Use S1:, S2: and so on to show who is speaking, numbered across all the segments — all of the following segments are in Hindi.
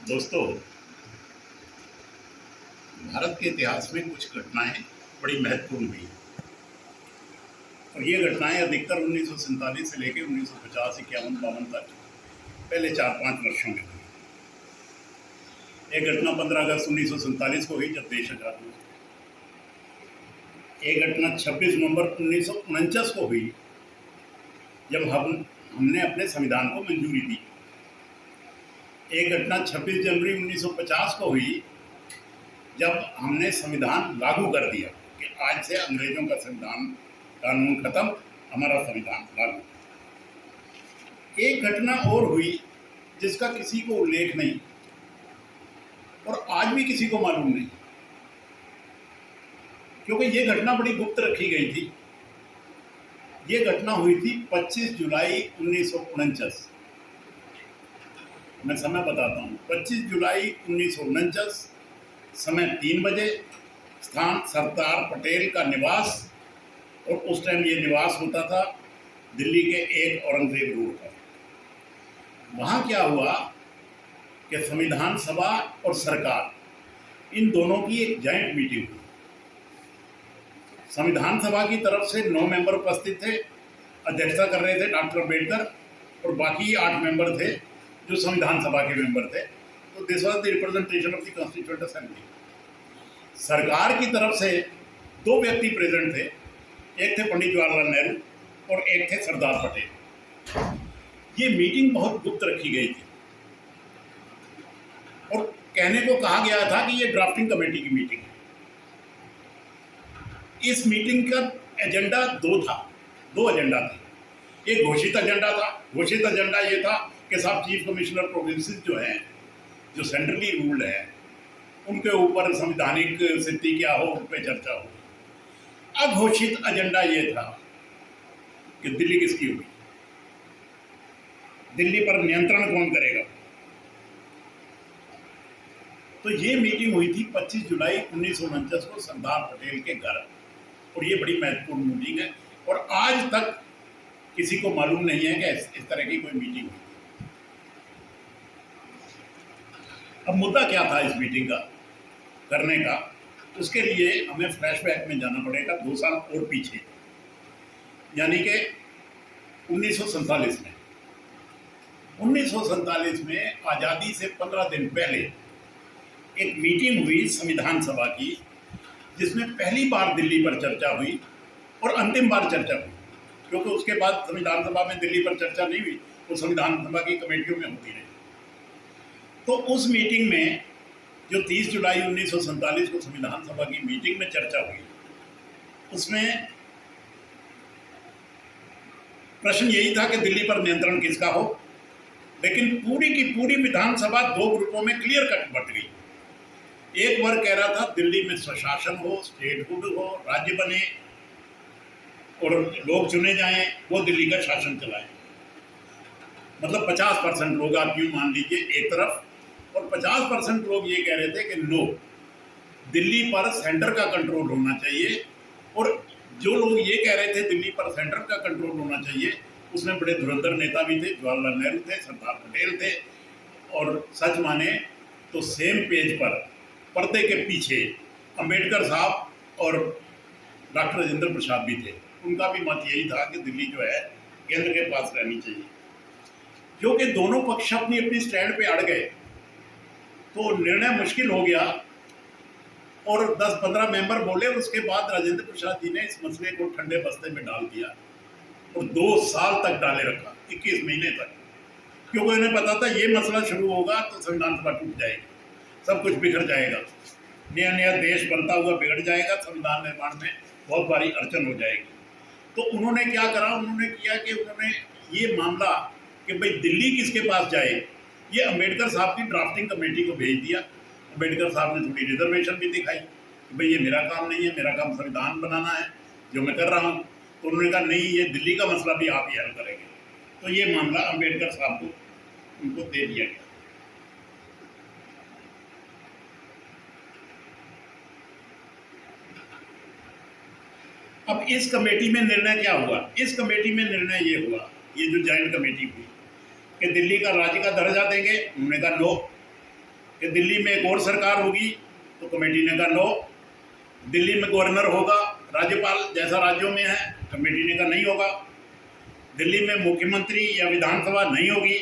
S1: दोस्तों, भारत के इतिहास में कुछ घटनाएं बड़ी महत्वपूर्ण हुई और ये घटनाएं अधिकतर 1947 से लेकर 1950, 51, 52 तक पहले 4-5 वर्षों में हुई। एक घटना 15 अगस्त 1947 को हुई जब देश आजाद हुआ। एक घटना 26 नवंबर 1949 को हुई जब हमने अपने संविधान को मंजूरी दी। एक घटना 26 जनवरी 1950 को हुई जब हमने संविधान लागू कर दिया कि आज से अंग्रेजों का संविधान कानून खत्म, हमारा संविधान लागू। एक घटना और हुई जिसका किसी को उल्लेख नहीं और आज भी किसी को मालूम नहीं, क्योंकि ये घटना बड़ी गुप्त रखी गई थी। ये घटना हुई थी 25 जुलाई 1949। मैं समय बताता हूँ। 25 जुलाई 1949, समय 3 बजे, स्थान सरदार पटेल का निवास, और उस टाइम ये निवास होता था दिल्ली के एक औरंगजेब रोड पर। वहाँ क्या हुआ कि संविधान सभा और सरकार इन दोनों की एक जॉइंट मीटिंग हुई। संविधान सभा की तरफ से 9 मेंबर उपस्थित थे, अध्यक्षता कर रहे थे डॉक्टर अम्बेडकर, और बाकी 8 मेंबर थे जो संविधान सभा के मेंबर थे। तो this was the representation of the constituent assembly. सरकार की तरफ से 2 व्यक्ति प्रेजेंट थे, एक थे पंडित जवाहरलाल नेहरू और एक थे सरदार पटेल। ये मीटिंग बहुत गुप्त रखी गई थी और कहने को कहा गया था कि ये ड्राफ्टिंग कमेटी की मीटिंग है। इस मीटिंग का एजेंडा 2 था, 2 एजेंडा थे। एक घोषित एजेंडा था। घोषित एजेंडा ये था कि साहब चीफ कमिश्नर प्रोविंसेस जो हैं, जो सेंट्रली रूल्ड है, उनके ऊपर संवैधानिक स्थिति क्या हो, उन पर चर्चा हो। अघोषित एजेंडा ये था कि दिल्ली किसकी होगी, दिल्ली पर नियंत्रण कौन करेगा। तो ये मीटिंग हुई थी 25 जुलाई 1949 को सरदार पटेल के घर, और ये बड़ी महत्वपूर्ण मीटिंग है और आज तक किसी को मालूम नहीं है कि इस तरह की कोई मीटिंग हुई। अब मुद्दा क्या था इस मीटिंग का करने का, उसके लिए हमें फ्लैशबैक में जाना पड़ेगा 2 साल और पीछे, यानी कि 1947 में। 1947 में आज़ादी से 15 दिन पहले एक मीटिंग हुई संविधान सभा की, जिसमें पहली बार दिल्ली पर चर्चा हुई और अंतिम बार चर्चा हुई, क्योंकि उसके बाद संविधान सभा में दिल्ली पर चर्चा नहीं हुई, वो संविधान सभा की कमेटियों में होती रही। तो उस मीटिंग में जो 30 जुलाई 1947 को संविधान सभा की मीटिंग में चर्चा हुई, उसमें प्रश्न यही था कि दिल्ली पर नियंत्रण किसका हो। लेकिन पूरी की पूरी विधानसभा 2 ग्रुपों में क्लियर कट बट गई। एक वर्ग कह रहा था दिल्ली में स्वशासन हो, स्टेटहुड हो, राज्य बने और लोग चुने जाएं, वो दिल्ली का शासन चलाएं। मतलब 50% लोग आप यूँ मान लीजिए एक तरफ, और 50% लोग ये कह रहे थे कि नो, दिल्ली पर सेंटर का कंट्रोल होना चाहिए। और जो लोग ये कह रहे थे दिल्ली पर सेंटर का कंट्रोल होना चाहिए, उसमें बड़े धुरंधर नेता भी थे, जवाहरलाल नेहरू थे, सरदार पटेल थे, और सच माने तो सेम पेज पर पर्दे के पीछे अम्बेडकर साहब और डॉक्टर राजेंद्र प्रसाद भी थे। उनका भी मत यही था कि दिल्ली जो है केंद्र के पास रहनी चाहिए। जो कि दोनों पक्ष अपनी अपनी स्टैंड पे अड़ गए, तो निर्णय मुश्किल हो गया और 10-15 मेंबर बोले। उसके बाद राजेंद्र प्रसाद जी ने इस मसले को ठंडे बस्ते में डाल दिया और 2 साल तक डाले रखा, 21 महीने तक, क्योंकि उन्हें पता था ये मसला शुरू होगा तो संविधान सभा टूट जाएगी, सब कुछ बिखर जाएगा, नया नया देश बनता हुआ बिगड़ जाएगा, संविधान निर्माण में बहुत भारी अड़चन हो जाएगी। तो उन्होंने क्या करा, उन्होंने किया कि उन्होंने ये मामला कि भाई दिल्ली किसके पास जाए, ये अम्बेडकर साहब की ड्राफ्टिंग कमेटी को भेज दिया। अम्बेडकर साहब ने थोड़ी रिजर्वेशन भी दिखाई कि भाई ये मेरा काम नहीं है, मेरा काम संविधान बनाना है जो मैं कर रहा हूँ। तो उन्होंने कहा नहीं, ये दिल्ली का मसला भी आप ही हल करेंगे। तो ये मामला अम्बेडकर साहब को उनको दे दिया गया। अब इस कमेटी में निर्णय क्या हुआ? इस कमेटी में निर्णय ये हुआ, ये जो जॉइंट कमेटी हुई, कि दिल्ली का राज्य का दर्जा देंगे। उन्होंने कहा नो, कि दिल्ली में एक और सरकार होगी, तो कमेटी ने कहा नो। दिल्ली में गवर्नर होगा, राज्यपाल जैसा राज्यों में है, कमेटी ने कहा नहीं होगा। दिल्ली में मुख्यमंत्री या विधानसभा नहीं होगी,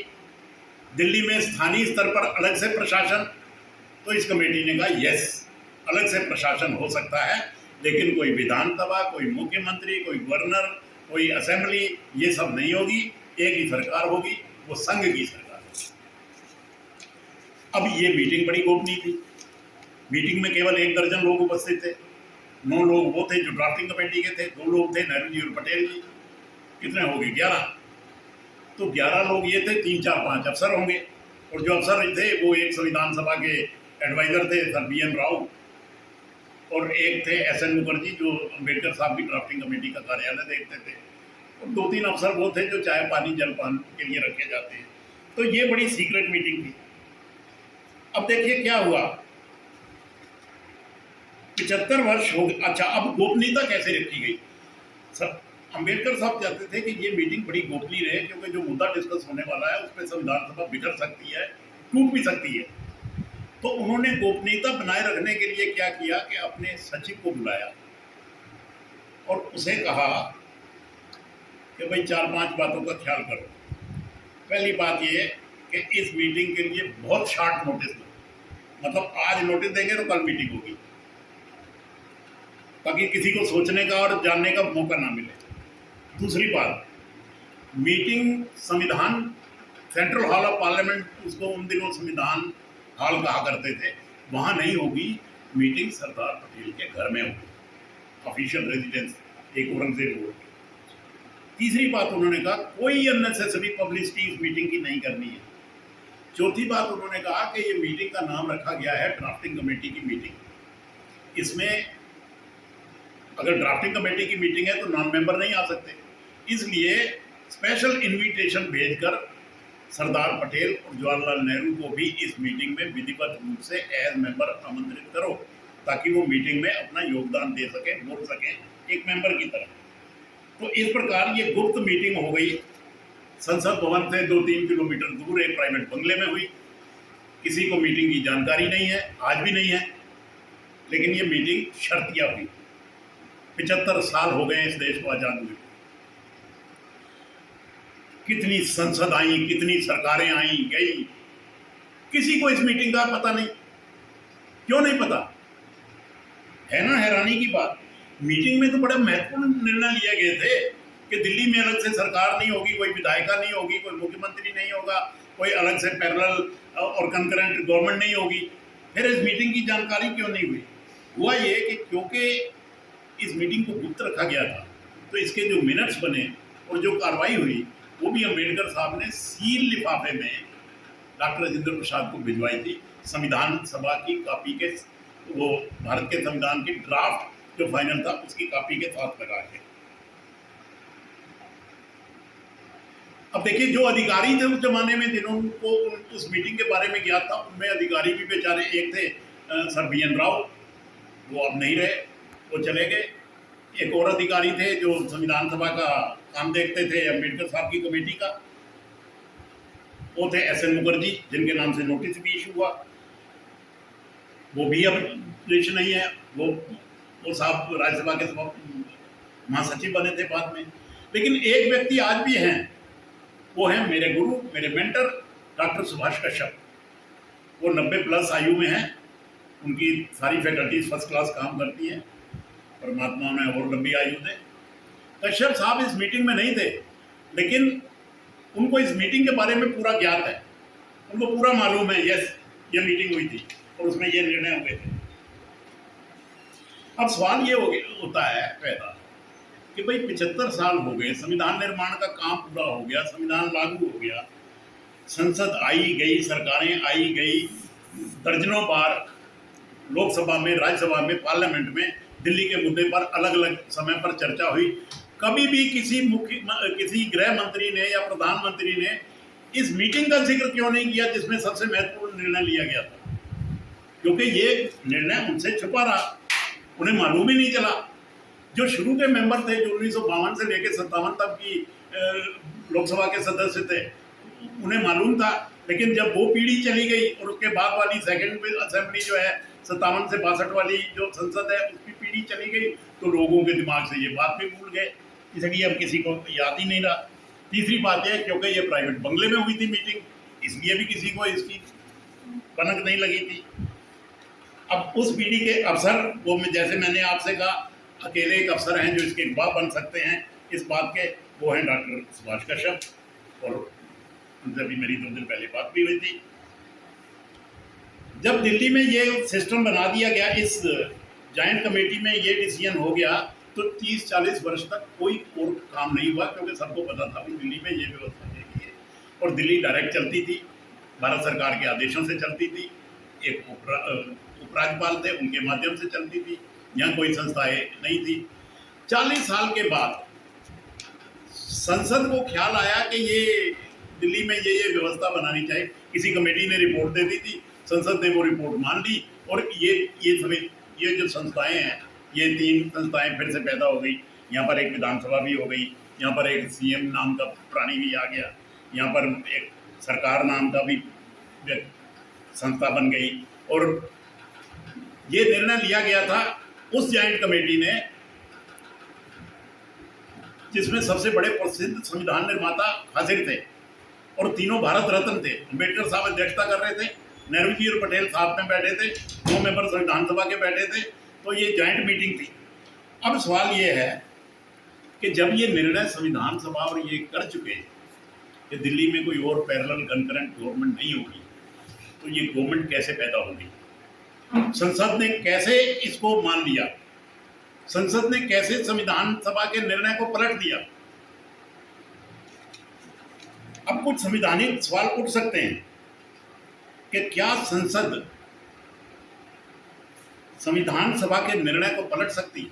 S1: दिल्ली में स्थानीय स्तर पर अलग से प्रशासन, तो इस कमेटी ने कहा यस, अलग से प्रशासन हो सकता है, लेकिन कोई विधानसभा, कोई मुख्यमंत्री, कोई गवर्नर, कोई असेंबली, ये सब नहीं होगी, एक ही सरकार होगी, वो संघ की सरकार। अब ये मीटिंग बड़ी गोपनीय थी। मीटिंग में केवल 1 दर्जन लोग उपस्थित थे। 9 लोग वो थे जो ड्राफ्टिंग कमेटी के थे, 2 लोग थे नेहरू जी और पटेल जी। कितने हो गए? 11। तो 11 लोग ये थे, 3, 4, 5 अफसर होंगे, और जो अफसर थे वो एक संविधान सभा के एडवाइजर थे सर BN राव, और एक थे SN मुखर्जी जो अम्बेडकर साहब की ड्राफ्टिंग कमेटी का कार्यालय देखते थे, और 2-3 अफसर वो थे जो चाय पानी जलपान के लिए रखे जाते हैं। तो ये बड़ी सीक्रेट मीटिंग थी। अब देखिए क्या हुआ, 75 वर्ष हो गए। अच्छा, अब गोपनीयता कैसे रखी गई? सर अम्बेडकर साहब चाहते थे कि ये मीटिंग बड़ी गोपनीय रहे, क्योंकि जो मुद्दा डिस्कस होने वाला है उस पर संविधान सभा बिखर सकती है, टूट भी सकती है। तो उन्होंने गोपनीयता बनाए रखने के लिए क्या किया कि अपने सचिव को बुलाया और उसे कहा कि भाई 4-5 बातों का ख्याल करो। पहली बात ये कि इस मीटिंग के लिए बहुत शॉर्ट नोटिस दो, मतलब आज नोटिस देंगे तो कल मीटिंग होगी, ताकि किसी को सोचने का और जानने का मौका ना मिले। दूसरी बात, मीटिंग संविधान सेंट्रल हॉल ऑफ पार्लियामेंट, उसको उन दिनों संविधान हॉल कहा करते थे, वहाँ नहीं होगी, मीटिंग सरदार पटेल के घर में होगी, ऑफिशियल रेजिडेंस, एक औरंगजेब रोड। तीसरी बात उन्होंने कहा कोई अननेसेसरी पब्लिसिटी इस मीटिंग की नहीं करनी है। चौथी बात उन्होंने कहा कि ये मीटिंग का नाम रखा गया है ड्राफ्टिंग कमेटी की मीटिंग। इसमें अगर ड्राफ्टिंग कमेटी की मीटिंग है तो नॉन मेंबर नहीं आ सकते, इसलिए स्पेशल इनविटेशन भेजकर सरदार पटेल और जवाहरलाल नेहरू को भी इस मीटिंग में विधिवत रूप से एज मेंबर आमंत्रित करो, ताकि वो मीटिंग में अपना योगदान दे सके, बोल सके एक मेंबर की तरह। तो इस प्रकार ये गुप्त मीटिंग हो गई। संसद भवन से 2-3 किलोमीटर दूर एक प्राइवेट बंगले में हुई। किसी को मीटिंग की जानकारी नहीं है, आज भी नहीं है, लेकिन ये मीटिंग शर्तिया हुई। 75 साल हो गए इस देश को आजाद हुए। कितनी संसद आई, कितनी सरकारें आई गई, किसी को इस मीटिंग का पता नहीं। क्यों नहीं पता? है ना हैरानी की बात। मीटिंग में तो बड़े महत्वपूर्ण निर्णय लिए गए थे कि दिल्ली में अलग से सरकार नहीं होगी, कोई विधायिका नहीं होगी, कोई मुख्यमंत्री नहीं होगा, कोई अलग से पैरेलल और कंकरेंट गवर्नमेंट नहीं होगी। फिर इस मीटिंग की जानकारी क्यों नहीं हुई? हुआ ये कि क्योंकि इस मीटिंग को गुप्त रखा गया था, तो इसके जो मिनट्स बने और जो कार्रवाई हुई वो भी अम्बेडकर साहब ने सील लिफाफे में डॉक्टर राजेंद्र प्रसाद को भिजवाई थी, संविधान सभा की कॉपी के, वो भारत के संविधान की ड्राफ्ट जो फाइनल था उसकी कॉपी के साथ लगा के। अब देखिए, जो अधिकारी थे उस जमाने में जिनको उस मीटिंग के बारे में ज्ञात था, उनमें अधिकारी भी बेचारे एक थे सर BN राव, वो अब नहीं रहे, वो चले गए। एक और अधिकारी थे जो संविधान सभा का काम देखते थे अम्बेडकर साहब की कमेटी का, वो थे SN मुखर्जी, जिनके नाम से नोटिस भी इशू हुआ। वो भी अब देश नहीं है, वो साहब राज्यसभा के महासचिव बने थे बाद में। लेकिन एक व्यक्ति आज भी हैं, वो हैं मेरे गुरु, मेरे मेंटर डॉक्टर सुभाष कश्यप। वो 90+ आयु में हैं, उनकी सारी फैकल्टीज फर्स्ट क्लास काम करती हैं, परमात्मा ने और लंबी आयु दे। कश्यप साहब इस मीटिंग में नहीं थे, लेकिन उनको इस मीटिंग के बारे में पूरा ज्ञात है, उनको पूरा मालूम है यस ये मीटिंग हुई थी और उसमें ये निर्णय हुए थे। अब सवाल ये होता है पैदा कि भाई 75 साल हो गए, संविधान निर्माण का काम पूरा हो गया, संविधान लागू हो गया, संसद आई गई, सरकारें आई गई, दर्जनों बार लोकसभा में, राज्यसभा में, पार्लियामेंट में दिल्ली के मुद्दे पर अलग अलग समय पर चर्चा हुई। कभी भी किसी गृह मंत्री ने या प्रधानमंत्री ने इस मीटिंग का जिक्र क्यों नहीं किया जिसमें सबसे महत्वपूर्ण निर्णय लिया गया था? क्योंकि ये निर्णय उनसे छुपा रहा, उन्हें मालूम ही नहीं चला। जो शुरू के मेंबर थे, जो 1952 से लेकर 57 तक की लोकसभा के सदस्य थे, उन्हें मालूम था लेकिन जब वो पीढ़ी चली गई और उसके बाद वाली सेकंड असेंबली जो है 57 से 62 वाली जो संसद है उसकी पीढ़ी चली गई, तो लोगों के दिमाग से ये बात भी भूल गए, इसलिए अब किसी को याद ही नहीं रहा। तीसरी बात है क्योंकि ये प्राइवेट बंगले में हुई थी मीटिंग, इसलिए भी किसी को इसकी भनक नहीं लगी थी। अब उस पीढ़ी के अफसर वो जैसे मैंने आपसे कहा अकेले एक अफसर हैं जो इसके गवाह बन सकते हैं इस बात के, वो हैं डॉक्टर सुभाष कश्यप, और उनसे भी मेरी 2 दिन पहले बात भी हुई थी। जब दिल्ली में ये सिस्टम बना दिया गया, इस जॉइंट कमेटी में ये डिसीजन हो गया, तो 30-40 वर्ष तक कोई और काम नहीं हुआ, क्योंकि सबको पता था कि दिल्ली में ये व्यवस्था है और दिल्ली डायरेक्ट चलती थी, भारत सरकार के आदेशों से चलती थी, एक उपराज्यपाल थे उनके माध्यम से चलती थी, यहाँ कोई संस्थाएं नहीं थी। 40 साल के बाद संसद को ख्याल आया कि ये दिल्ली में ये व्यवस्था बनानी चाहिए। किसी कमेटी ने रिपोर्ट दे दी थी, संसद ने वो रिपोर्ट मान ली, और ये जो संस्थाएं हैं, ये 3 संस्थाएं फिर से पैदा हो गई। यहाँ पर एक विधानसभा भी हो गई, यहाँ पर एक सीएम नाम का प्राणी भी आ गया, यहाँ पर एक सरकार नाम का भी संस्था बन गई, और ये निर्णय लिया गया था उस जॉइंट कमेटी ने जिसमें सबसे बड़े प्रसिद्ध संविधान निर्माता हाजिर थे और तीनों भारत रत्न थे। अम्बेडकर साहब अध्यक्षता कर रहे थे, नेहरू जी और पटेल साथ में बैठे थे, 2 मेंबर संविधान सभा के बैठे थे, तो ये जॉइंट मीटिंग थी। अब सवाल ये है कि जब ये निर्णय संविधान सभा और ये कर चुके कि दिल्ली में कोई और पैरेलल कंकरेंट गवर्नमेंट नहीं होगी, तो ये गवर्नमेंट कैसे पैदा होगी? संसद ने कैसे इसको मान लिया? संसद ने कैसे संविधान सभा के निर्णय को पलट दिया? अब कुछ संवैधानिक सवाल उठ सकते हैं कि क्या संसद संविधान सभा के निर्णय को पलट सकती है?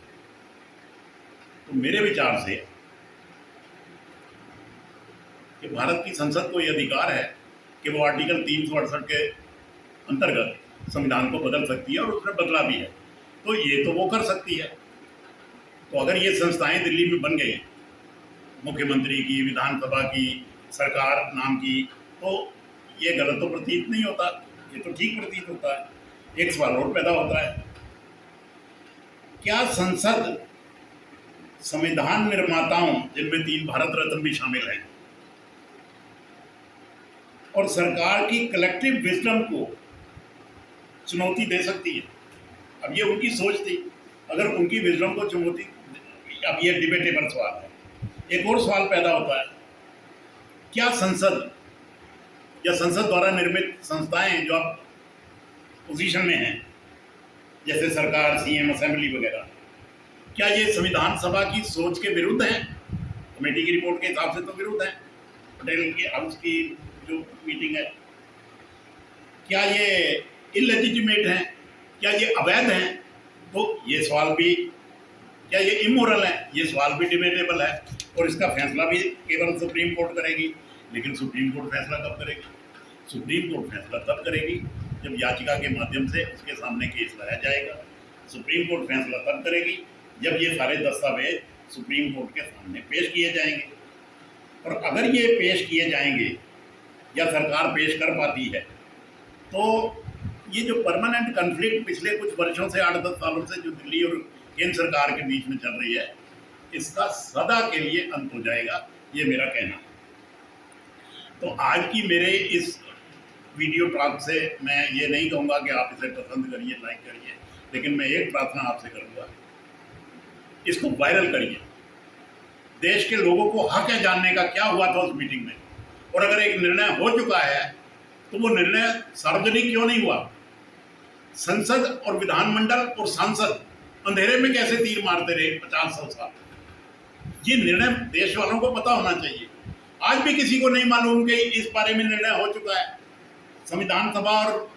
S1: तो मेरे विचार से कि भारत की संसद को यह अधिकार है कि वो आर्टिकल 368 के अंतर्गत संविधान को बदल सकती है, और उसने बदला भी है, तो ये तो वो कर सकती है। तो अगर ये संस्थाएं दिल्ली में बन गई, मुख्यमंत्री की, विधानसभा की, सरकार नाम की, तो ये गलत तो प्रतीत नहीं होता, ये तो ठीक प्रतीत होता है। एक सवाल और पैदा होता है, क्या संसद संविधान निर्माताओं, जिनमें 3 भारत रत्न भी शामिल हैं, और सरकार की कलेक्टिव विजडम को चुनौती दे सकती है? अब ये उनकी सोच थी, अगर उनकी विजडम को चुनौती, अब ये डिबेटेबल सवाल है। एक और सवाल पैदा होता है, क्या संसद या संसद द्वारा निर्मित संस्थाएं जो अब पोजीशन में हैं, जैसे सरकार, सीएम, असेंबली वगैरह, क्या ये संविधान सभा की सोच के विरुद्ध हैं? कमेटी की रिपोर्ट के हिसाब से तो विरुद्ध है, पटेल के हाउस की जो मीटिंग है। क्या ये इलेजिटिमेट हैं? क्या ये अवैध हैं? तो ये सवाल भी, क्या ये इमोरल है? ये सवाल भी डिबेटेबल है, और इसका फैसला भी केवल सुप्रीम कोर्ट करेगी। लेकिन सुप्रीम कोर्ट फैसला कब करेगी? सुप्रीम कोर्ट फैसला तब करेगी जब याचिका के माध्यम से उसके सामने केस लाया जाएगा। सुप्रीम कोर्ट फैसला तब करेगी जब ये सारे दस्तावेज सुप्रीम कोर्ट के सामने पेश किए जाएंगे, और अगर ये पेश किए जाएंगे या सरकार पेश कर पाती है, तो ये जो परमानेंट कन्फ्लिक्ट पिछले कुछ वर्षों से, 8-10 सालों से जो दिल्ली और केंद्र सरकार के बीच में चल रही है, इसका सदा के लिए अंत हो जाएगा, ये मेरा कहना है। तो आज की मेरे इस वीडियो टॉक से मैं ये नहीं कहूँगा कि आप इसे पसंद करिए, लाइक करिए, लेकिन मैं एक प्रार्थना आपसे करूँगा, इसको वायरल करिए। देश के लोगों को हक है जानने का क्या हुआ था उस मीटिंग में, और अगर एक निर्णय हो चुका है तो वो निर्णय सार्वजनिक क्यों नहीं हुआ? संसद और विधानमंडल और सांसद अंधेरे में कैसे तीर मारते रहे 50-100 साल? ये निर्णय देश वालों को पता होना चाहिए। आज भी किसी को नहीं मालूम कि इस बारे में निर्णय हो चुका है। संविधान सभा और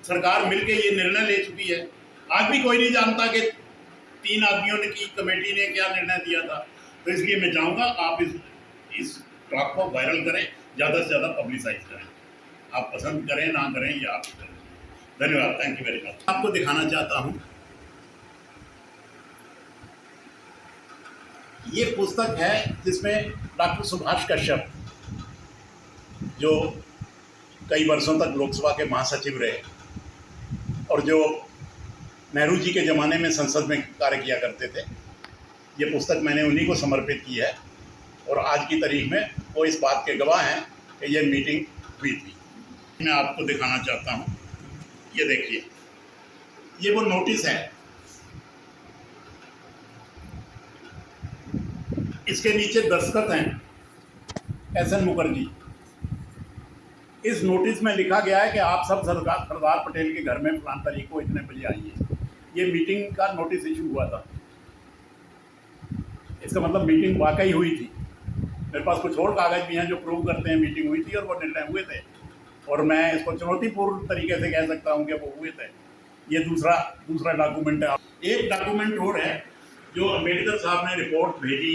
S1: सरकार मिलकर ये निर्णय ले चुकी है। आज भी कोई नहीं जानता कि 3 आदमियों ने की कमेटी ने क्या निर्णय दिया था। तो इसलिए मैं चाहूँगा आप इस टॉक को वायरल करें, ज़्यादा से ज़्यादा पब्लिसाइज करें। आप पसंद करें ना करें, ये आप करें। धन्यवाद, थैंक यू वेरी मच। आपको दिखाना चाहता हूँ, ये पुस्तक है जिसमें डॉक्टर सुभाष कश्यप, जो कई वर्षों तक लोकसभा के महासचिव रहे और जो नेहरू जी के ज़माने में संसद में कार्य किया करते थे। ये पुस्तक मैंने उन्हीं को समर्पित की है और आज की तारीख में वो इस बात के गवाह हैं कि ये मीटिंग हुई थी। मैं आपको दिखाना चाहता हूँ, ये देखिए, ये वो नोटिस है, इसके नीचे दस्तखत हैं एस.एन. मुखर्जी। इस नोटिस में लिखा गया है कि आप सब सरदार पटेल के घर में फलां तारीख को इतने बजे आइए। ये मीटिंग का नोटिस इशू हुआ था। इसका मतलब मीटिंग वाकई हुई थी। मेरे पास कुछ और कागज भी हैं जो प्रूव करते हैं मीटिंग हुई थी और वो निर्णय हुए थे, और मैं इसको चुनौतीपूर्ण तरीके से कह सकता हूँ कि वो हुए थे। ये दूसरा डॉक्यूमेंट है। एक डॉक्यूमेंट और है जो अम्बेडकर साहब ने रिपोर्ट भेजी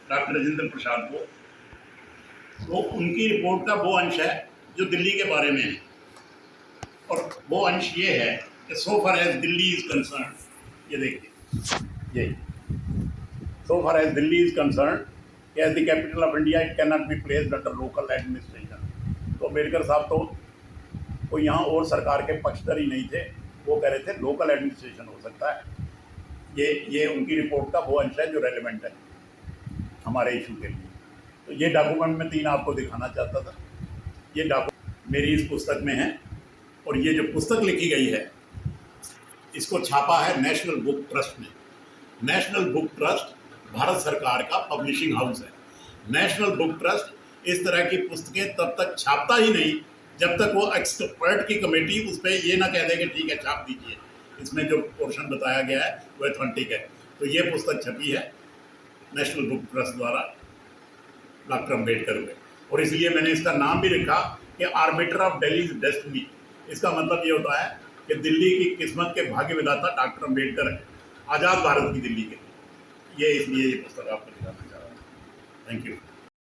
S1: डॉक्टर राजेंद्र प्रसाद को, तो उनकी रिपोर्ट का वो अंश है जो दिल्ली के बारे में है, और वो अंश ये है कि so far as Delhi is concerned, ये देखिए, ये so far as Delhi is concerned as the capital of India it can not be placed under local administration. तो अम्बेडकर साहब तो कोई यहाँ और सरकार के पक्षधर ही नहीं थे, वो कह रहे थे लोकल एडमिनिस्ट्रेशन हो सकता है। ये उनकी रिपोर्ट का वो अंश है जो रेलिवेंट है हमारे इशू के लिए। तो ये डॉक्यूमेंट मैं 3 आपको दिखाना चाहता था। ये डॉक्यूमेंट मेरी इस पुस्तक में है, और ये जो पुस्तक लिखी गई है इसको छापा है नेशनल बुक ट्रस्ट ने। नेशनल बुक ट्रस्ट भारत सरकार का पब्लिशिंग हाउस है। नेशनल बुक ट्रस्ट इस तरह की पुस्तकें तब तक छापता ही नहीं जब तक वो एक्सपर्ट की कमेटी उस पर ये ना कह दे कि ठीक है छाप दीजिए, इसमें जो पोर्शन बताया गया है वो ऑथेंटिक है। तो ये पुस्तक छपी है नेशनल बुक ट्रस्ट द्वारा डॉक्टर अम्बेडकर में, और इसलिए मैंने इसका नाम भी रखा कि आर्बिटर ऑफ दिल्ली डेस्टिनी। इसका मतलब ये होता है कि दिल्ली की किस्मत के भाग्य विधाता डॉक्टर अम्बेडकर है, आज़ाद भारत की दिल्ली के। ये इसलिए ये पुस्तक आपको दिखाना चाह रहा हूँ। Thank you.